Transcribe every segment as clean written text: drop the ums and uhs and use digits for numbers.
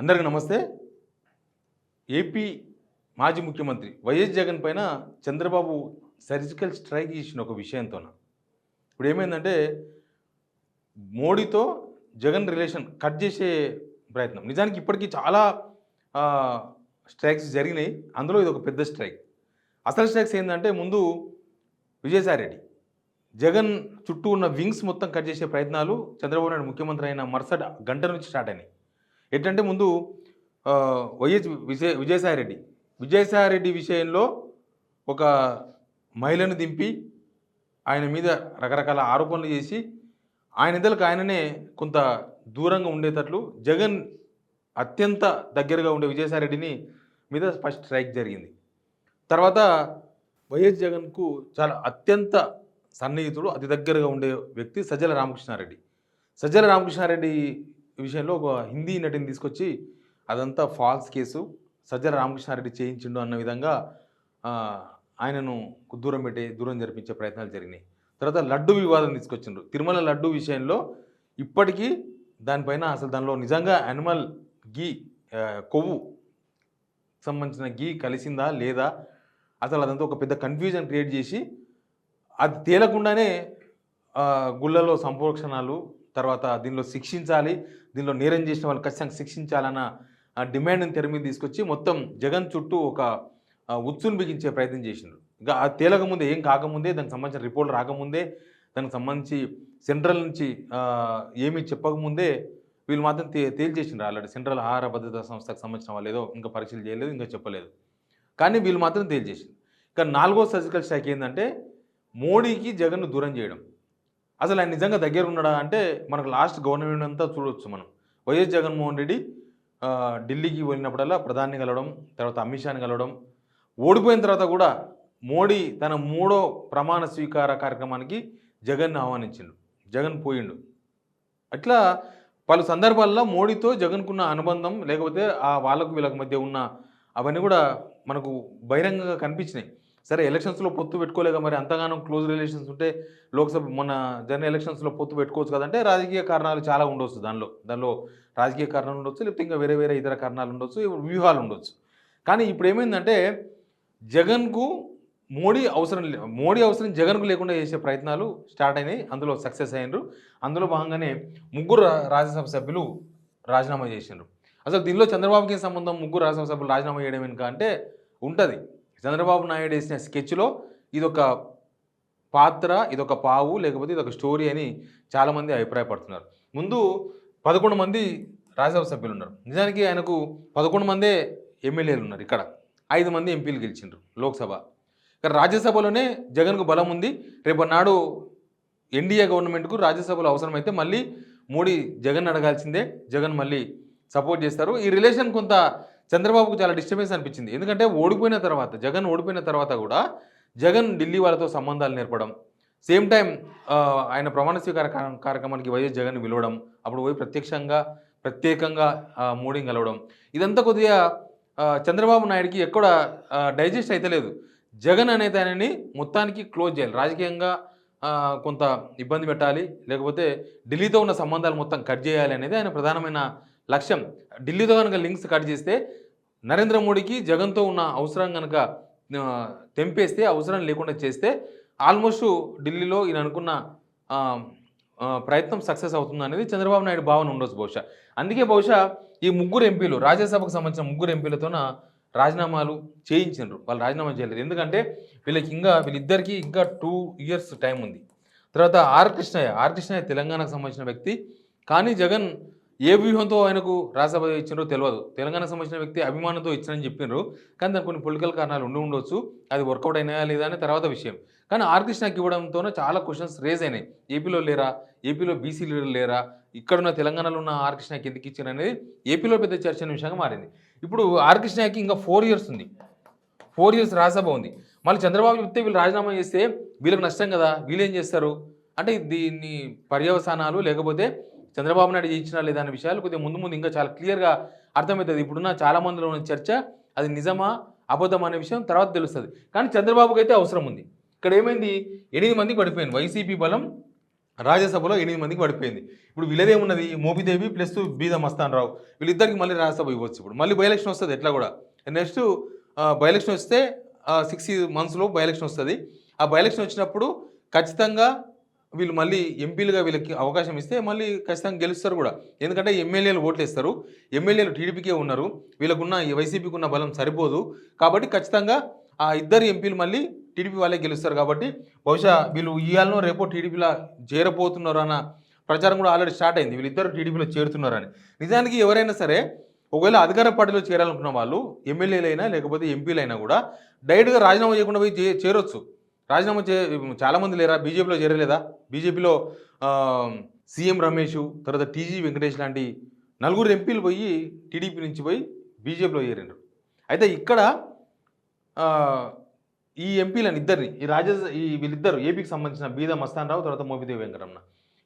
అందరికీ నమస్తే. ఏపీ మాజీ ముఖ్యమంత్రి వైఎస్ జగన్ పైన చంద్రబాబు సర్జికల్ స్ట్రైక్ చేసిన ఒక విషయంతోన ఇప్పుడు ఏమైందంటే మోడీతో జగన్ రిలేషన్ కట్ చేసే ప్రయత్నం. నిజానికి ఇప్పటికీ చాలా స్ట్రైక్స్ జరిగినాయి. అందులో ఇది ఒక పెద్ద స్ట్రైక్. అసలు స్ట్రైక్స్ ఏంటంటే ముందు విజయసాయిరెడ్డి జగన్ చుట్టూ ఉన్న వింగ్స్ మొత్తం కట్ చేసే ప్రయత్నాలు చంద్రబాబు నాయుడు ముఖ్యమంత్రి అయిన మరుసటి గంట నుంచి స్టార్ట్ అయినాయి. ఏంటంటే ముందు విజయసాయిరెడ్డి విషయంలో ఒక మహిళను దింపి ఆయన మీద రకరకాల ఆరోపణలు చేసి ఆయన ఇద్దరికి ఆయననే కొంత దూరంగా ఉండేటట్లు జగన్ అత్యంత దగ్గరగా ఉండే విజయసాయిరెడ్డిని మీద ఫస్ట్ స్ట్రైక్ జరిగింది. తర్వాత వైఎస్ జగన్కు చాలా అత్యంత సన్నిహితుడు, అతి దగ్గరగా ఉండే వ్యక్తి సజ్జల రామకృష్ణారెడ్డి విషయంలో ఒక హిందీ నటిని తీసుకొచ్చి అదంతా ఫాల్స్ కేసు, సజ్జల రామకృష్ణారెడ్డి చేయించిండు అన్న విధంగా ఆయనను దూరం జరిపించే ప్రయత్నాలు జరిగినాయి. తర్వాత లడ్డు వివాదం తీసుకొచ్చిండ్రు. తిరుమల లడ్డు విషయంలో ఇప్పటికీ దానిపైన అసలు దానిలో నిజంగా యానిమల్ గీ కొవ్వు సంబంధించిన గీ కలిసిందా లేదా, అసలు అదంతా ఒక పెద్ద కన్ఫ్యూజన్ క్రియేట్ చేసి అది తేలకుండానే గుళ్ళలో సంప్రోక్షణాలు, తర్వాత దీనిలో శిక్షించాలి, దీనిలో నేరం చేసిన వాళ్ళు ఖచ్చితంగా శిక్షించాలన్న డిమాండ్ని తెర మీద తీసుకొచ్చి మొత్తం జగన్ చుట్టూ ఒక ఉచ్చును బిగించే ప్రయత్నం చేసిండ్రు. ఇంకా అది తేలకముందే, ఏం కాకముందే, దానికి సంబంధించిన రిపోర్ట్ రాకముందే, దానికి సంబంధించి సెంట్రల్ నుంచి ఏమీ చెప్పకముందే వీళ్ళు మాత్రం తేల్చేసిండ్రు. ఆల్రెడీ సెంట్రల్ ఆహార భద్రతా సంస్థకు సంబంధించిన వాళ్ళు ఏదో ఇంకా పరీక్షలు చేయలేదు, ఇంకా చెప్పలేదు, కానీ వీళ్ళు మాత్రం తేల్చేసింది. ఇంకా 4వ సర్జికల్ స్ట్రైక్ ఏంటంటే మోడీకి జగన్ను దూరం చేయడం. అసలు ఆయన నిజంగా దగ్గర ఉన్నాడా అంటే మనకు లాస్ట్ గవర్నమెంట్ అంతా చూడవచ్చు. మనం వైఎస్ జగన్మోహన్ రెడ్డి ఢిల్లీకి వెళ్ళినప్పుడల్లా ప్రధాని కలవడం, తర్వాత అమిత్ షాని కలవడం, ఓడిపోయిన తర్వాత కూడా మోడీ తన 3వ ప్రమాణ స్వీకార కార్యక్రమానికి జగన్ను ఆహ్వానించిండు, జగన్ పోయిండు. అట్లా పలు సందర్భాల్లో మోడీతో జగన్కున్న అనుబంధం, లేకపోతే వాళ్ళకు వీళ్ళకి మధ్య ఉన్న అవన్నీ కూడా మనకు బహిరంగంగా కనిపించినాయి. సరే, ఎలక్షన్స్లో పొత్తు పెట్టుకోలేక మరి అంతగానో క్లోజ్ రిలేషన్స్ ఉంటే లోక్సభ మన జనరల్ ఎలక్షన్స్లో పొత్తు పెట్టుకోవచ్చు కదంటే రాజకీయ కారణాలు చాలా ఉండొచ్చు. దానిలో రాజకీయ కారణాలు ఉండొచ్చు, లేకపోతే ఇంకా వేరే ఇతర కారణాలు ఉండొచ్చు, వ్యూహాలు ఉండొచ్చు. కానీ ఇప్పుడు ఏమైందంటే జగన్కు మోడీ అవసరం జగన్కు లేకుండా చేసే ప్రయత్నాలు స్టార్ట్ అయినాయి. అందులో సక్సెస్ అయినరు. అందులో భాగంగానే 3 రాజ్యసభ సభ్యులు రాజీనామా చేసిండ్రు. అసలు దీనిలో చంద్రబాబుకి సంబంధం 3 రాజ్యసభ సభ్యులు రాజీనామా చేయడం వెనుక అంటే ఉంటుంది. చంద్రబాబు నాయుడు వేసిన స్కెచ్లో ఇదొక పాత్ర, ఇదొక పావు, లేకపోతే ఇదొక స్టోరీ అని చాలామంది అభిప్రాయపడుతున్నారు. ముందు 11 మంది రాజ్యసభ సభ్యులు ఉన్నారు. నిజానికి ఆయనకు 11 మందే ఎమ్మెల్యేలు ఉన్నారు. ఇక్కడ 5 మంది ఎంపీలు గెలిచిండ్రు లోక్సభ. ఇక్కడ రాజ్యసభలోనే జగన్కు బలం ఉంది. రేపన్నాడు ఎన్డీఏ గవర్నమెంట్కు రాజ్యసభలో అవసరమైతే మళ్ళీ మోడీ జగన్ అడగాల్సిందే, జగన్ మళ్ళీ సపోర్ట్ చేస్తారు. ఈ రిలేషన్ కొంత చంద్రబాబుకు చాలా డిస్టర్బెన్స్ అనిపించింది. ఎందుకంటే జగన్ ఓడిపోయిన తర్వాత కూడా జగన్ ఢిల్లీ వాళ్ళతో సంబంధాలు నేర్పడం, సేమ్ టైం ఆయన ప్రమాణ స్వీకార కార్యక్రమానికి వైఎస్ జగన్ పిలవడం, అప్పుడు పోయి ప్రత్యేకంగా మోడీని కలవడం, ఇదంతా కొద్దిగా చంద్రబాబు నాయుడికి ఎక్కడ డైజెస్ట్ అయితే లేదు. జగన్ అనేది ఆయనని మొత్తానికి క్లోజ్ చేయాలి, రాజకీయంగా కొంత ఇబ్బంది పెట్టాలి, లేకపోతే ఢిల్లీతో ఉన్న సంబంధాలు మొత్తం కట్ చేయాలి అనేది ఆయన ప్రధానమైన లక్ష్యం. ఢిల్లీతో కనుక లింక్స్ కట్ చేస్తే నరేంద్ర మోడీకి జగన్తో ఉన్న అవసరం కనుక తెంపేస్తే, అవసరం లేకుండా చేస్తే ఆల్మోస్ట్ ఢిల్లీలో ఈయన అనుకున్న ప్రయత్నం సక్సెస్ అవుతుంది అనేది చంద్రబాబు నాయుడు భావన ఉండొచ్చు బహుశా. అందుకే బహుశా ఈ 3 ఎంపీలు, రాజ్యసభకు సంబంధించిన 3 ఎంపీలతోన రాజీనామాలు చేయించారు. వాళ్ళు రాజీనామా చేయలేదు. ఎందుకంటే వీళ్ళిద్దరికీ ఇంకా 2 ఇయర్స్ టైం ఉంది. తర్వాత ఆర్ కృష్ణయ్య తెలంగాణకు సంబంధించిన వ్యక్తి, కానీ జగన్ ఏ వ్యూహంతో ఆయనకు రాజ్యసభ ఇచ్చినారో తెలియదు. తెలంగాణకు సంబంధించిన వ్యక్తి అభిమానంతో ఇచ్చారని చెప్పినారు, కానీ దానికి కొన్ని పొలిటికల్ కారణాలు ఉండొచ్చు. అది వర్కౌట్ అయినాయా లేదా అనే తర్వాత విషయం. కానీ ఆర్ కృష్ణకి ఇవ్వడంతోనే చాలా క్వశ్చన్స్ రేజ్ అయినాయి. ఏపీలో లేరా, ఏపీలో బీసీ లీడర్ లేరా, ఇక్కడున్న తెలంగాణలో ఉన్న ఆర్ కృష్ణకి ఎందుకు ఇచ్చారు అనేది ఏపీలో పెద్ద చర్చ విషయంగా మారింది. ఇప్పుడు ఆర్ కృష్ణకి ఇంకా 4 ఇయర్స్ ఉంది, 4 ఇయర్స్ రాజ్యసభ ఉంది. మళ్ళీ చంద్రబాబు చెప్తే వీళ్ళు రాజీనామా చేస్తే వీళ్ళకి నష్టం కదా, వీళ్ళు ఏం చేస్తారు అంటే దీన్ని పర్యవసానాలు, లేకపోతే చంద్రబాబు నాయుడు చేయించినా లేదా అనే విషయాలు కొద్దిగా ముందు ఇంకా చాలా క్లియర్గా అర్థమవుతుంది. ఇప్పుడున్న చాలా మందిలో ఉన్న చర్చ అది నిజమా అబద్ధం అనే విషయం తర్వాత తెలుస్తుంది. కానీ చంద్రబాబుకి అయితే అవసరం ఉంది. ఇక్కడ ఏమైంది, 8 మందికి పడిపోయింది వైసీపీ బలం రాజ్యసభలో 8 మందికి పడిపోయింది. ఇప్పుడు వీళ్ళదేమున్నది మోపిదేవి ప్లస్ బీద మస్తాన్ రావు వీళ్ళిద్దరికి మళ్ళీ రాజ్యసభ ఇవ్వచ్చు. ఇప్పుడు మళ్ళీ బై ఎలక్షన్ వస్తుంది ఎట్లా కూడా. నెక్స్ట్ బై ఎలక్షన్ వస్తే 6 మంత్స్లో బై ఎలక్షన్ వస్తుంది. ఆ బై ఎలక్షన్ వచ్చినప్పుడు ఖచ్చితంగా వీళ్ళు మళ్ళీ ఎంపీలుగా వీళ్ళకి అవకాశం ఇస్తే మళ్ళీ ఖచ్చితంగా గెలుస్తారు కూడా. ఎందుకంటే ఎమ్మెల్యేలు ఓట్లు వేస్తారు. ఎమ్మెల్యేలు టీడీపీకే ఉన్నారు. వీళ్ళకున్న వైసీపీకి ఉన్న బలం సరిపోదు. కాబట్టి ఖచ్చితంగా ఆ ఇద్దరు ఎంపీలు మళ్ళీ టీడీపీ వాళ్ళే గెలుస్తారు. కాబట్టి బహుశా వీళ్ళు ఇవాళనో రేపో టీడీపీలో చేరబోతున్నారు అన్న ప్రచారం కూడా ఆల్రెడీ స్టార్ట్ అయింది. వీళ్ళిద్దరు టీడీపీలో చేరుతున్నారని. నిజానికి ఎవరైనా సరే ఒకవేళ అధికార పార్టీలో చేరాలనుకున్న వాళ్ళు ఎమ్మెల్యేలైనా లేకపోతే ఎంపీలైనా కూడా డైరెక్ట్గా రాజీనామా చేయకుండా పోయి చేరొచ్చు. రాజీనామా చాలామంది లేరా బీజేపీలో చేరలేదా? బీజేపీలో సీఎం రమేష్, తర్వాత టీజీ వెంకటేష్ లాంటి నలుగురు ఎంపీలు పోయి టీడీపీ నుంచి పోయి బీజేపీలో చేరారు. అయితే ఇక్కడ ఈ ఎంపీలను ఇద్దరిని వీళ్ళిద్దరు ఏపీకి సంబంధించిన బీద మస్తాన్ రావు తర్వాత మోపిదేవి వెంకటరమణ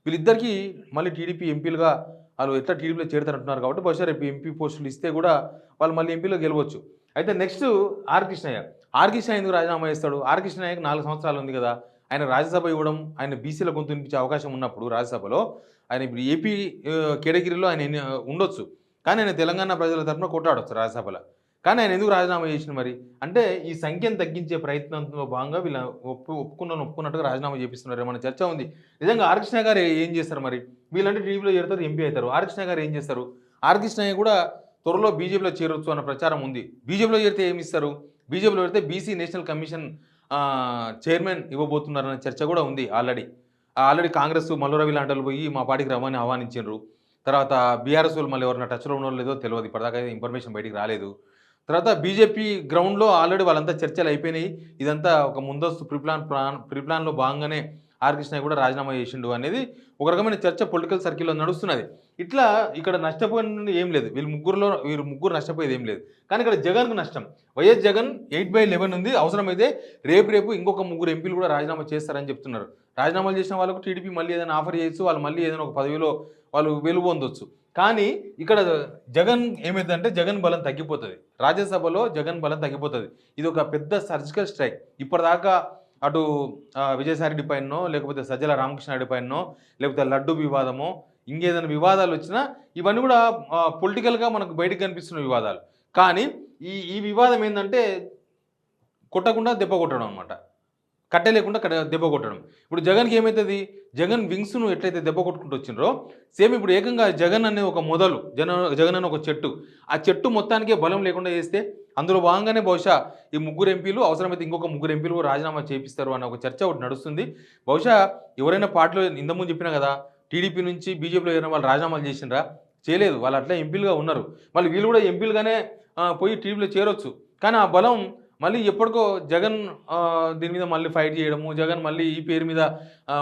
వీళ్ళిద్దరికీ మళ్ళీ టీడీపీ ఎంపీలుగా వాళ్ళు ఎట్లా టీడీపీలో చేరుతారంటున్నారు. కాబట్టి బహుశా రేపు ఎంపీ పోస్టులు ఇస్తే కూడా వాళ్ళు మళ్ళీ ఎంపీలో గెలవచ్చు. అయితే నెక్స్ట్ ఆర్ కృష్ణయ్య ఎందుకు రాజీనామా చేస్తాడు? ఆర్ కృష్ణయ్యకి 4 సంవత్సరాలు ఉంది కదా. ఆయన రాజ్యసభ ఇవ్వడం, ఆయన బీసీల గొంతు వినిపించే అవకాశం ఉన్నప్పుడు రాజ్యసభలో ఆయన ఇప్పుడు ఏపీ కేటగిరీలో ఆయన ఉండొచ్చు. కానీ ఆయన తెలంగాణ ప్రజల తరఫున కొట్టాడొచ్చు రాజ్యసభలో. కానీ ఆయన ఎందుకు రాజీనామా చేసిన మరి అంటే ఈ సంఖ్యను తగ్గించే ప్రయత్నంలో భాగంగా వీళ్ళ ఒప్పుకున్నట్టుగా రాజీనామా చేపిస్తున్నారు ఏమన్నా చర్చ ఉంది. నిజంగా ఆర్ కృష్ణ గారు ఏం చేస్తారు మరి? వీళ్ళంటే టీడీపీలో చేరుతారు, ఎంపీ అవుతారు. ఆర్ కృష్ణ గారు ఏం చేస్తారు? ఆర్ కృష్ణయ్య కూడా త్వరలో బీజేపీలో చేరొచ్చు అన్న ప్రచారం ఉంది. బీజేపీలో చేరితే ఏమి ఇస్తారు? బీజేపీలో చేరితే బీసీ నేషనల్ కమిషన్ చైర్మన్ ఇవ్వబోతున్నారన్న చర్చ కూడా ఉంది. ఆల్రెడీ కాంగ్రెస్ మల్లురవి లాంటి వాళ్ళు పోయి మా పార్టీకి రమ్మని ఆహ్వానించారు. తర్వాత బీఆర్ఎస్ వాళ్ళు మళ్ళీ ఎవరైనా టచ్లో ఉన్న లేదో తెలియదు. ఇప్పటిదాకా ఇన్ఫర్మేషన్ బయటికి రాలేదు. తర్వాత బీజేపీ గ్రౌండ్లో ఆల్రెడీ వాళ్ళంతా చర్చలు అయిపోయినాయి. ఇదంతా ఒక ముందస్తు ప్రిప్లాన్లో భాగంగానే ఆర్ కృష్ణయ్య కూడా రాజీనామా చేసిండు అనేది ఒక రకమైన చర్చ పొలిటికల్ సర్కిల్లో నడుస్తున్నది. ఇట్లా ఇక్కడ నష్టపోయినది ఏం లేదు. వీరు ముగ్గురు నష్టపోయేది ఏం లేదు. కానీ ఇక్కడ జగన్కు నష్టం. వైఎస్ జగన్ 8/11 ఉంది. అవసరమైతే రేపు ఇంకొక 3 ఎంపీలు కూడా రాజీనామా చేస్తారని చెప్తున్నారు. రాజీనామాలు చేసిన వాళ్ళకు టీడీపీ మళ్ళీ ఏదైనా ఆఫర్ చేయొచ్చు. వాళ్ళు మళ్ళీ ఏదైనా ఒక పదవిలో వాళ్ళు వెలువొందొచ్చు. కానీ ఇక్కడ జగన్ ఏమైందంటే జగన్ బలం తగ్గిపోతుంది. రాజ్యసభలో జగన్ బలం తగ్గిపోతుంది. ఇది ఒక పెద్ద సర్జికల్ స్ట్రైక్. ఇప్పటిదాకా అటు విజయసాయిరెడ్డి పైనో లేకపోతే సజ్జల రామకృష్ణారెడ్డి పైనో లేకపోతే లడ్డు వివాదమో ఇంకేదైనా వివాదాలు వచ్చినా ఇవన్నీ కూడా పొలిటికల్గా మనకు బయటకు కనిపిస్తున్న వివాదాలు. కానీ ఈ వివాదం ఏంటంటే కొట్టకుండా దెబ్బ కొట్టడం అనమాట. కట్టె లేకుండా దెబ్బ కొట్టడం. ఇప్పుడు జగన్కి ఏమవుతుంది? జగన్ వింగ్స్ను ఎట్లయితే దెబ్బ కొట్టుకుంటూ వచ్చిండ్రో సేమ్ ఇప్పుడు ఏకంగా జగన్ అనే ఒక మొదలు జగన్ అనే ఒక చెట్టు, ఆ చెట్టు మొత్తానికే బలం లేకుండా చేస్తే అందులో భాగంగానే బహుశా ఈ 3 ఎంపీలు అవసరమైతే ఇంకొక 3 ఎంపీలు రాజీనామా చేపిస్తారు అన్న ఒక చర్చ ఒకటి నడుస్తుంది. బహుశా ఎవరైనా పార్టీలో ఇంతకుముందు చెప్పినా కదా టీడీపీ నుంచి బీజేపీలో ఎవరైనా వాళ్ళు రాజీనామాలు చేసిండ్రా? చేయలేదు. వాళ్ళు అట్లా ఎంపీలుగా ఉన్నారు. మళ్ళీ వీళ్ళు కూడా ఎంపీలుగానే పోయి టీడీపీలో చేరొచ్చు. కానీ ఆ బలం మళ్ళీ ఎప్పటికో జగన్ దీని మీద మళ్ళీ ఫైట్ చేయడము, జగన్ మళ్ళీ ఈ పేరు మీద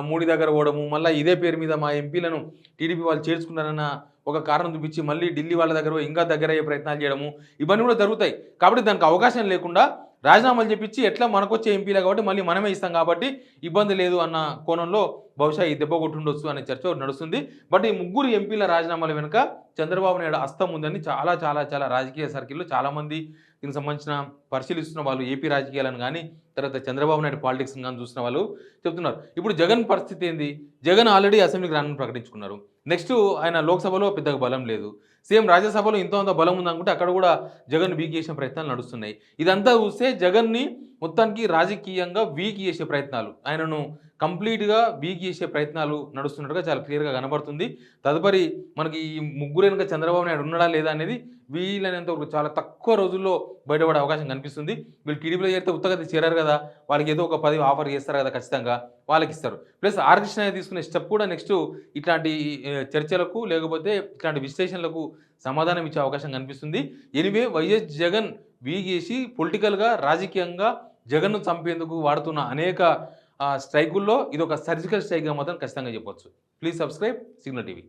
మోడీ దగ్గర పోవడము, మళ్ళీ ఇదే పేరు మీద మా ఎంపీలను టీడీపీ వాళ్ళు చేర్చుకున్నారన్న ఒక కారణం చూపించి మళ్ళీ ఢిల్లీ వాళ్ళ దగ్గర ఇంకా దగ్గర అయ్యే ప్రయత్నాలు చేయడము ఇవన్నీ కూడా జరుగుతాయి. కాబట్టి దానికి అవకాశం లేకుండా రాజీనామాలు చెప్పించి ఎట్లా మనకొచ్చే ఎంపీలే కాబట్టి మళ్ళీ మనమే ఇస్తాం కాబట్టి ఇబ్బంది లేదు అన్న కోణంలో బహుశా ఈ దెబ్బ కొట్టుండొచ్చు అనే చర్చ నడుస్తుంది. బట్ ఈ 3 ఎంపీల రాజీనామాల వెనుక చంద్రబాబు నాయుడు హస్తం ఉందని చాలా చాలా చాలా రాజకీయ సర్కిల్లో చాలామంది దీనికి సంబంధించిన పరిశీలిస్తున్న వాళ్ళు ఏపీ రాజకీయాలను కానీ తర్వాత చంద్రబాబు నాయుడు పాలిటిక్స్ని కానీ చూసిన వాళ్ళు చెప్తున్నారు. ఇప్పుడు జగన్ పరిస్థితి ఏంది? జగన్ ఆల్రెడీ అసెంబ్లీకి రానని ప్రకటించుకున్నారు. నెక్స్ట్ ఆయన లోక్సభలో పెద్దగా బలం లేదు. సేమ్ రాజ్యసభలో ఇంత బలం ఉందనుకుంటే అక్కడ కూడా జగన్ వీక్ చేసే ప్రయత్నాలు నడుస్తున్నాయి. ఇదంతా చూస్తే జగన్ని మొత్తానికి రాజకీయంగా వీక్ చేసే ప్రయత్నాలు, ఆయనను కంప్లీట్గా వీక్ చేసే ప్రయత్నాలు నడుస్తున్నట్టుగా చాలా క్లియర్గా కనబడుతుంది. తదుపరి మనకి ఈ 3 వెనుక చంద్రబాబు నాయుడు ఉన్నాడా లేదా అనేది వీలైనంత చాలా తక్కువ రోజుల్లో బయటపడే అవకాశం కనిపిస్తుంది. వీళ్ళు టీడీపీలో చేరితే ఉత్తగతి చేరారు కదా, వాళ్ళకి ఏదో ఒక పదవి ఆఫర్ చేస్తారు కదా, ఖచ్చితంగా వాళ్ళకి ఇస్తారు. ప్లస్ ఆర్ కృష్ణయ్య తీసుకునే స్టెప్ కూడా నెక్స్ట్ ఇట్లాంటి చర్చలకు లేకపోతే ఇట్లాంటి విశ్లేషణలకు సమాధానం ఇచ్చే అవకాశం కనిపిస్తుంది. ఎనివే వైఎస్ జగన్ వీగేసి పొలిటికల్గా రాజకీయంగా జగన్ను చంపేందుకు వాడుతున్న అనేక స్ట్రైకుల్లో ఇది ఒక సర్జికల్ స్ట్రైక్గా మాత్రం ఖచ్చితంగా చెప్పొచ్చు. Please subscribe signal TV.